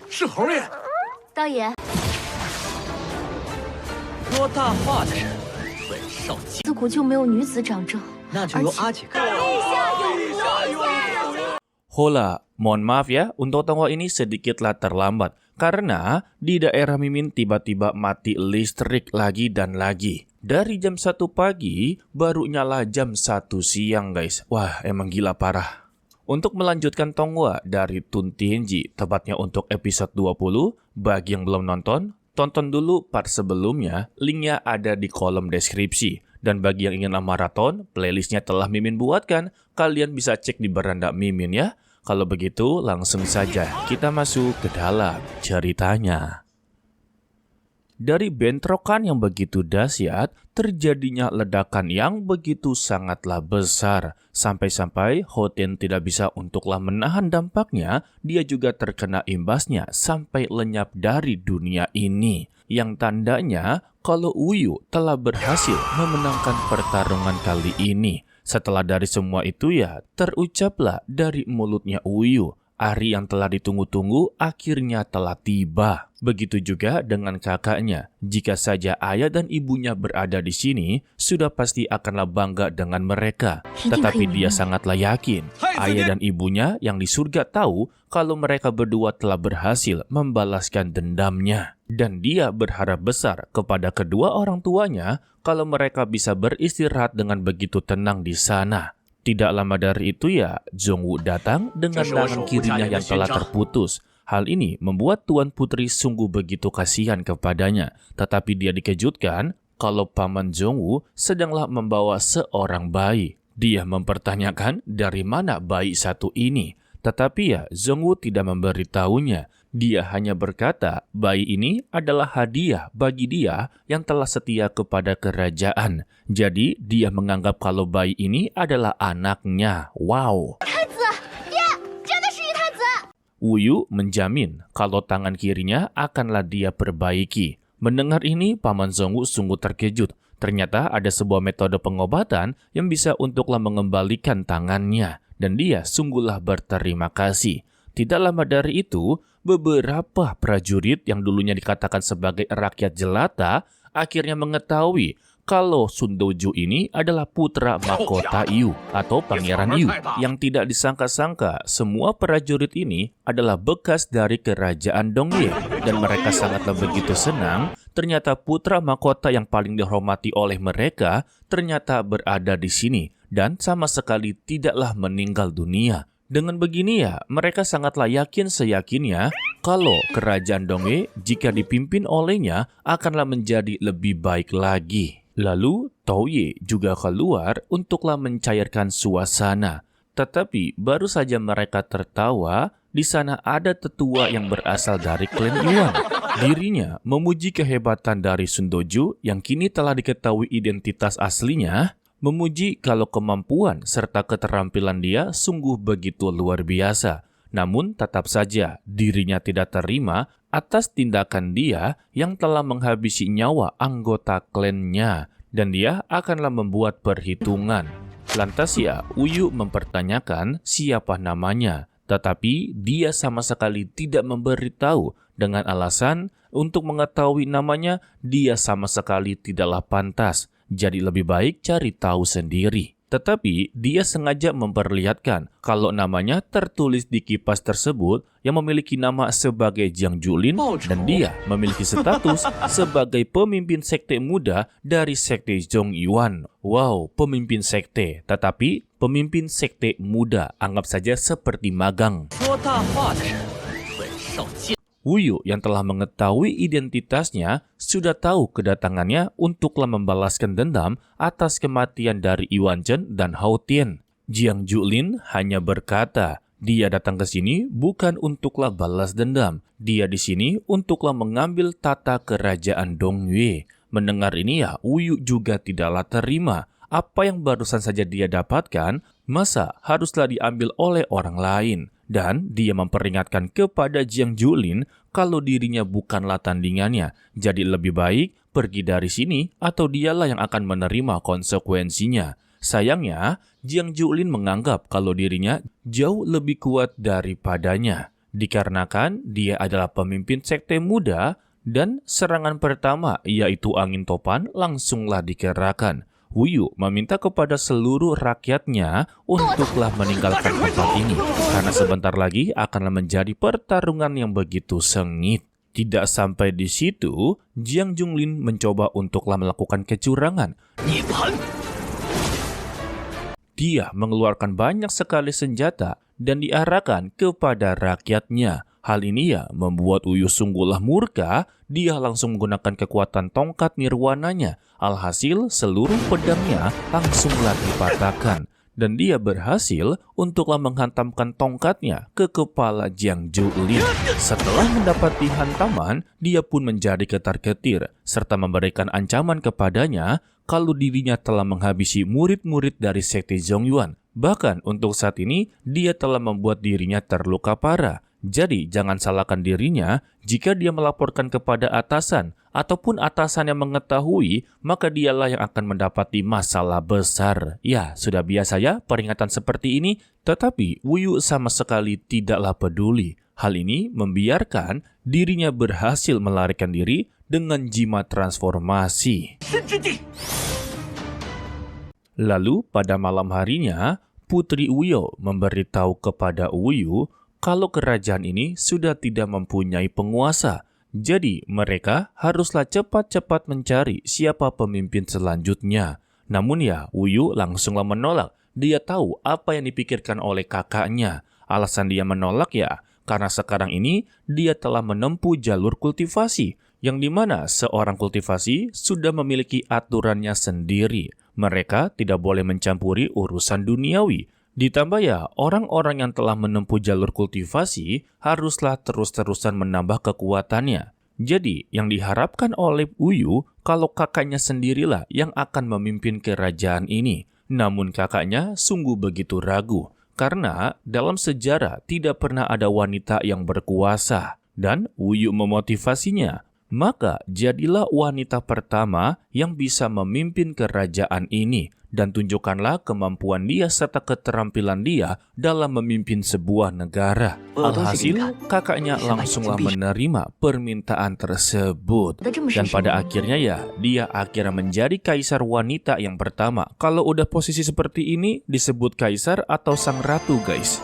是猴爷。刀爷，说大话的人，本少卿。自古就没有女子掌政，那就由阿姐看。 Hola, mohon maaf ya, untuk tongwa ini sedikitlah terlambat karena di daerah Mimin tiba-tiba mati listrik lagi dan lagi. Dari jam 1 pagi baru nyala jam 1 siang guys. Wah, emang gila parah. Untuk melanjutkan tongwa dari Tun Tianji, tepatnya untuk episode 20, bagi yang belum nonton, tonton dulu part sebelumnya, linknya ada di kolom deskripsi. Dan bagi yang ingin maraton, playlistnya telah Mimin buatkan. Kalian bisa cek di beranda Mimin ya. Kalau begitu, langsung saja kita masuk ke dalam ceritanya. Dari bentrokan yang begitu dahsyat, terjadinya ledakan yang begitu sangatlah besar. Sampai-sampai Hotien tidak bisa untuklah menahan dampaknya, dia juga terkena imbasnya sampai lenyap dari dunia ini. Yang tandanya kalau Wuyu telah berhasil memenangkan pertarungan kali ini. Setelah dari semua itu ya, terucaplah dari mulutnya Wuyu, hari yang telah ditunggu-tunggu akhirnya telah tiba. Begitu juga dengan kakaknya. Jika saja ayah dan ibunya berada di sini, sudah pasti akanlah bangga dengan mereka. Tetapi dia sangatlah yakin, ayah dan ibunya yang di surga tahu kalau mereka berdua telah berhasil membalaskan dendamnya. Dan dia berharap besar kepada kedua orang tuanya kalau mereka bisa beristirahat dengan begitu tenang di sana. Tidak lama dari itu ya, Zhongwu datang dengan tangan kirinya yang telah terputus. Hal ini membuat Tuan Putri sungguh begitu kasihan kepadanya. Tetapi dia dikejutkan kalau Paman Zhongwu sedanglah membawa seorang bayi. Dia mempertanyakan dari mana bayi satu ini. Tetapi ya, Zhongwu tidak memberitahunya. Dia hanya berkata bayi ini adalah hadiah bagi dia yang telah setia kepada kerajaan. Jadi dia menganggap kalau bayi ini adalah anaknya. Wow. Wuyu menjamin kalau tangan kirinya akanlah dia perbaiki. Mendengar ini, Paman Zhongwu sungguh terkejut. Ternyata ada sebuah metode pengobatan yang bisa untuklah mengembalikan tangannya. Dan dia sungguhlah berterima kasih. Tidak lama dari itu, beberapa prajurit yang dulunya dikatakan sebagai rakyat jelata akhirnya mengetahui kalau Sun Doju ini adalah putra mahkota Yu atau Pangeran Yu. Yang tidak disangka-sangka, semua prajurit ini adalah bekas dari kerajaan Dongye. Dan mereka sangatlah begitu senang, ternyata putra mahkota yang paling dihormati oleh mereka ternyata berada di sini dan sama sekali tidaklah meninggal dunia. Dengan begini ya, mereka sangatlah yakin seyakinnya kalau kerajaan Dongye jika dipimpin olehnya akanlah menjadi lebih baik lagi. Lalu Touye juga keluar untuklah mencairkan suasana. Tetapi baru saja mereka tertawa, di sana ada tetua yang berasal dari klan Yuan. Dirinya memuji kehebatan dari Sun Doju yang kini telah diketahui identitas aslinya. Memuji kalau kemampuan serta keterampilan dia sungguh begitu luar biasa. Namun tetap saja dirinya tidak terima atas tindakan dia yang telah menghabisi nyawa anggota klannya. Dan dia akanlah membuat perhitungan. Lantas ya, Wuyu mempertanyakan siapa namanya. Tetapi dia sama sekali tidak memberitahu dengan alasan untuk mengetahui namanya dia sama sekali tidaklah pantas. Jadi lebih baik cari tahu sendiri. Tetapi dia sengaja memperlihatkan kalau namanya tertulis di kipas tersebut yang memiliki nama sebagai Jiang Julin dan dia memiliki status sebagai pemimpin sekte muda dari sekte Zhongyuan. Wow, pemimpin sekte, tetapi pemimpin sekte muda, anggap saja seperti magang. Wuyu yang telah mengetahui identitasnya sudah tahu kedatangannya untuklah membalaskan dendam atas kematian dari Yuan Zhen dan Hao Tian. Jiang Julin hanya berkata, dia datang ke sini bukan untuklah balas dendam. Dia di sini untuklah mengambil tata kerajaan Dongyue. Mendengar ini ya, Wuyu juga tidaklah terima. Apa yang barusan saja dia dapatkan, masa haruslah diambil oleh orang lain? Dan dia memperingatkan kepada Jiang Julin kalau dirinya bukanlah tandingannya. Jadi lebih baik pergi dari sini atau dialah yang akan menerima konsekuensinya. Sayangnya, Jiang Julin menganggap kalau dirinya jauh lebih kuat daripadanya. Dikarenakan dia adalah pemimpin sekte muda dan serangan pertama yaitu angin topan langsunglah dikerahkan. Wu Yu meminta kepada seluruh rakyatnya untuklah meninggalkan tempat ini karena sebentar lagi akanlah menjadi pertarungan yang begitu sengit. Tidak sampai di situ, Jiang Julin mencoba untuklah melakukan kecurangan. Dia mengeluarkan banyak sekali senjata dan diarahkan kepada rakyatnya. Hal ini ya membuat Wu Yu sungguhlah murka. Dia langsung menggunakan kekuatan tongkat nirwananya. Alhasil seluruh pedangnya langsunglah dipatahkan. Dan dia berhasil untuklah menghantamkan tongkatnya ke kepala Jiang Julin. Setelah mendapati hantaman, dia pun menjadi ketar-ketir serta memberikan ancaman kepadanya kalau dirinya telah menghabisi murid-murid dari sekte Zongyuan. Bahkan untuk saat ini, dia telah membuat dirinya terluka parah. Jadi, jangan salahkan dirinya jika dia melaporkan kepada atasan ataupun atasan yang mengetahui, maka dialah yang akan mendapati masalah besar. Ya, sudah biasa ya peringatan seperti ini, tetapi Wu Yu sama sekali tidaklah peduli. Hal ini membiarkan dirinya berhasil melarikan diri dengan jimat transformasi. Lalu, pada malam harinya, Putri Uyo memberitahu kepada Wu Yu kalau kerajaan ini sudah tidak mempunyai penguasa. Jadi mereka haruslah cepat-cepat mencari siapa pemimpin selanjutnya. Namun ya, Wu Yu langsunglah menolak. Dia tahu apa yang dipikirkan oleh kakaknya. Alasan dia menolak ya, karena sekarang ini dia telah menempuh jalur kultivasi, yang dimana seorang kultivasi sudah memiliki aturannya sendiri. Mereka tidak boleh mencampuri urusan duniawi. Ditambah ya, orang-orang yang telah menempuh jalur kultivasi haruslah terus-terusan menambah kekuatannya. Jadi, yang diharapkan oleh Wu Yu kalau kakaknya sendirilah yang akan memimpin kerajaan ini. Namun kakaknya sungguh begitu ragu, karena dalam sejarah tidak pernah ada wanita yang berkuasa. Dan Wu Yu memotivasinya, maka jadilah wanita pertama yang bisa memimpin kerajaan ini. Dan tunjukkanlah kemampuan dia serta keterampilan dia dalam memimpin sebuah negara. Alhasil, kakaknya langsunglah menerima permintaan tersebut. Dan pada akhirnya ya, dia akhirnya menjadi kaisar wanita yang pertama. Kalau udah posisi seperti ini, disebut kaisar atau sang ratu, guys.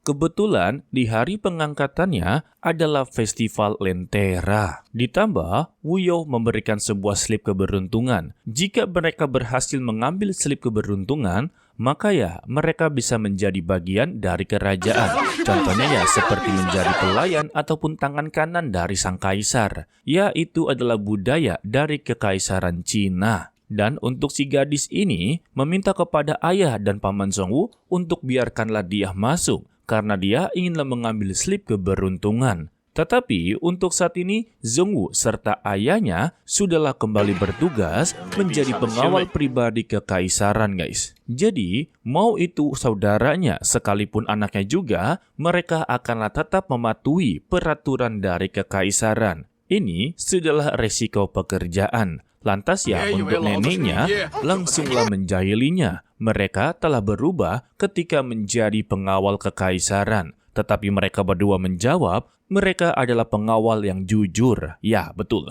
Kebetulan di hari pengangkatannya adalah festival Lentera. Ditambah, Wu Yu memberikan sebuah slip keberuntungan. Jika mereka berhasil mengambil slip keberuntungan, maka ya mereka bisa menjadi bagian dari kerajaan. Contohnya ya seperti menjadi pelayan ataupun tangan kanan dari sang kaisar. Ya, itu adalah budaya dari kekaisaran Cina. Dan untuk si gadis ini meminta kepada ayah dan paman Zhongwu untuk biarkanlah dia masuk, karena dia inginlah mengambil slip keberuntungan. Tetapi untuk saat ini, Zhongwu serta ayahnya sudahlah kembali bertugas menjadi pengawal pribadi kekaisaran, guys. Jadi, mau itu saudaranya sekalipun anaknya juga, mereka akanlah tetap mematuhi peraturan dari kekaisaran. Ini sudahlah resiko pekerjaan. Lantas ya untuk neneknya langsunglah menjahilinya. Mereka telah berubah ketika menjadi pengawal kekaisaran. Tetapi mereka berdua menjawab, mereka adalah pengawal yang jujur. Ya, betul.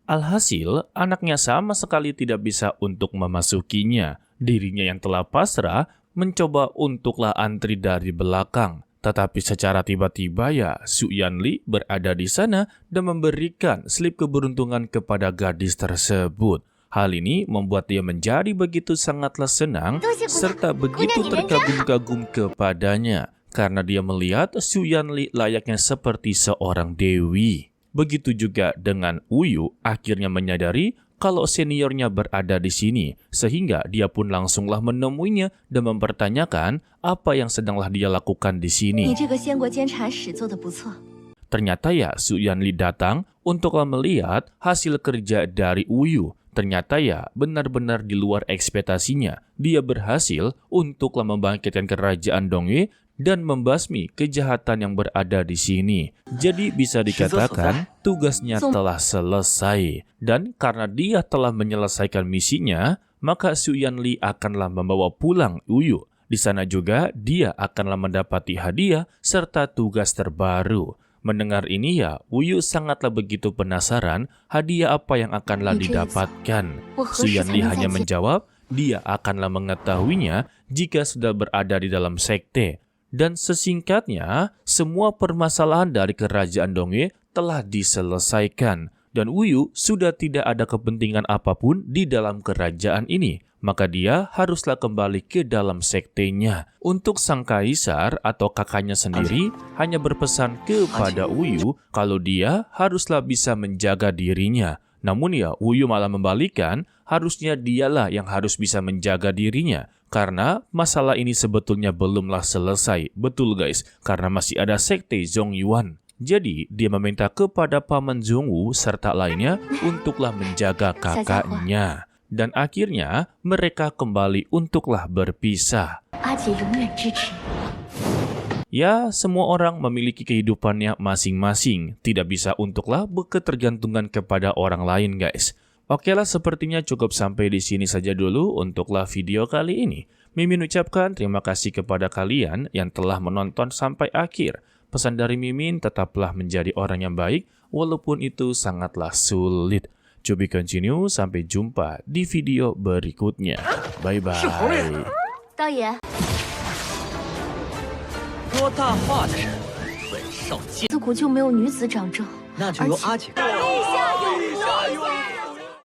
Alhasil, anaknya sama sekali tidak bisa untuk memasukinya. Dirinya yang telah pasrah mencoba untuklah antri dari belakang. Tetapi secara tiba-tiba ya, Su Yanli berada di sana dan memberikan slip keberuntungan kepada gadis tersebut. Hal ini membuat dia menjadi begitu sangatlah senang serta begitu terkagum-kagum kepadanya. Karena dia melihat Su Yanli layaknya seperti seorang dewi. Begitu juga dengan Wu Yu akhirnya menyadari kalau seniornya berada di sini, sehingga dia pun langsunglah menemuinya dan mempertanyakan apa yang sedanglah dia lakukan di sini. Ternyata ya, Su Yanli datang untuklah melihat hasil kerja dari Wu Yu. Ternyata ya, benar-benar di luar ekspektasinya. Dia berhasil untuklah membangkitkan kerajaan Dongyue dan membasmi kejahatan yang berada di sini. Jadi bisa dikatakan tugasnya telah selesai. Dan karena dia telah menyelesaikan misinya, maka Xu Yanli akanlah membawa pulang Uyu. Di sana juga dia akanlah mendapati hadiah serta tugas terbaru. Mendengar ini ya, Uyu sangatlah begitu penasaran hadiah apa yang akanlah didapatkan. Xu Yanli hanya menjawab, dia akanlah mengetahuinya jika sudah berada di dalam sekte. Dan sesingkatnya, semua permasalahan dari kerajaan Dongye telah diselesaikan. Dan Uyu sudah tidak ada kepentingan apapun di dalam kerajaan ini. Maka dia haruslah kembali ke dalam sektenya. Untuk sang kaisar atau kakaknya sendiri hanya berpesan kepada Uyu kalau dia haruslah bisa menjaga dirinya. Namun ya, Uyu malah membalikan, harusnya dialah yang harus bisa menjaga dirinya. Karena masalah ini sebetulnya belumlah selesai. Betul guys, karena masih ada sekte Zongyuan. Jadi, dia meminta kepada Paman Zhongwu serta lainnya untuklah menjaga kakaknya. Dan akhirnya, mereka kembali untuklah berpisah. Ya, semua orang memiliki kehidupannya masing-masing. Tidak bisa untuklah berketergantungan kepada orang lain, guys. Oke lah, sepertinya cukup sampai di sini saja dulu untuklah video kali ini. Mimin ucapkan terima kasih kepada kalian yang telah menonton sampai akhir. Pesan dari Mimin, tetaplah menjadi orang yang baik, walaupun itu sangatlah sulit. To be continue, sampai jumpa di video berikutnya. Bye-bye. 导演，说大话的人很少见，自古就没有女子掌政，那就由阿姐。陛下。